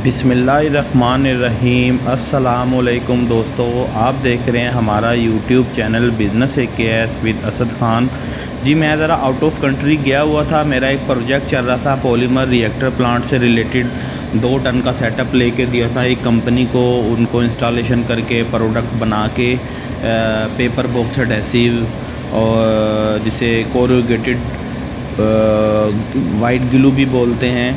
बिस्मिल्लाहिर्रहमानिर्रहीम। अस्सलामुअलैकुम दोस्तों, आप देख रहे हैं हमारा YouTube channel business AKS with Asad Khan ji. मैं ज़रा आउट ऑफ कंट्री गया हुआ था। मेरा एक प्रोजेक्ट चल रहा था पॉलीमर रिएक्टर प्लांट से रिलेटेड। 2 टन का सेटअप लेके दिया था एक कंपनी को, उनको इंस्टॉलेशन करके प्रोडक्ट बना के पेपर बॉक्स एडहेसिव और जिसे कोरुगेटेड वाइट ग्लू भी बोलते हैं,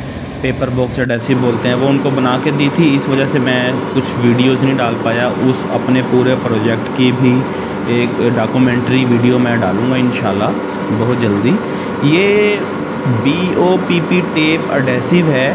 पेपर बॉक्स एडहेसिव बोलते हैं, वो उनको बना के दी थी। इस वजह से मैं कुछ वीडियोस नहीं डाल पाया। उस अपने पूरे प्रोजेक्ट की भी एक डॉक्यूमेंट्री वीडियो मैं डालूँगा इंशाल्लाह बहुत जल्दी। ये BOPP टेप एडहेसिव है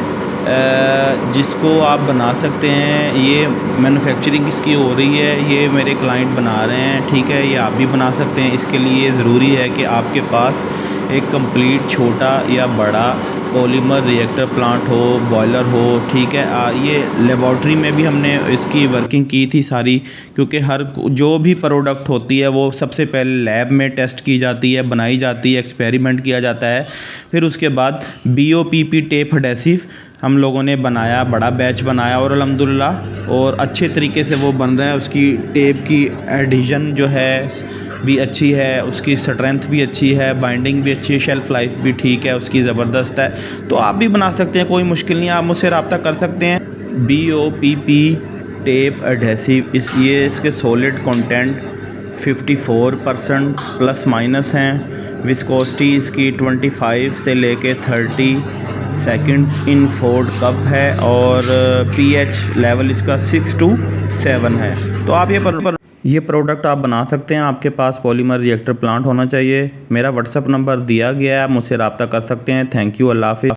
जिसको आप बना सकते हैं। ये मैन्युफैक्चरिंग इसकी हो रही है, ये मेरे क्लाइंट बना रहे हैं, ठीक है। ये आप भी बना सकते हैं। इसके लिए ज़रूरी है कि आपके पास एक कंप्लीट छोटा या बड़ा पॉलीमर रिएक्टर प्लांट हो, बॉयलर हो, ठीक है। ये लेबॉर्ट्री में भी हमने इसकी वर्किंग की थी सारी, क्योंकि हर जो भी प्रोडक्ट होती है वो सबसे पहले लैब में टेस्ट की जाती है, बनाई जाती है, एक्सपेरिमेंट किया जाता है। फिर उसके बाद BOPP टेप एडहेसिव हम लोगों ने बनाया, बड़ा बैच बनाया और अल्हम्दुलिल्लाह और अच्छे तरीके से वो बन रहा है। उसकी टेप की एडिशन जो है भी अच्छी है, उसकी स्ट्रेंथ भी अच्छी है, बाइंडिंग भी अच्छी है, शेल्फ़ लाइफ भी ठीक है उसकी, ज़बरदस्त है। तो आप भी बना सकते हैं, कोई मुश्किल नहीं है, आप मुझसे रब्ता कर सकते हैं। BOPP टेप एडहेसिव ये इसके सॉलिड कंटेंट 54% प्लस माइनस हैं। विस्कोसिटी इसकी 25 से लेके 30 सेकंड्स इन फोर्ड कप है और pH लेवल इसका 6 to 7 है। तो आप ये प्रोडक्ट आप बना सकते हैं। आपके पास पॉलीमर रिएक्टर प्लांट होना चाहिए। मेरा व्हाट्सअप नंबर दिया गया है, आप मुझसे रब्ता कर सकते हैं। थैंक यू, अल्लाह हाफ़िज़।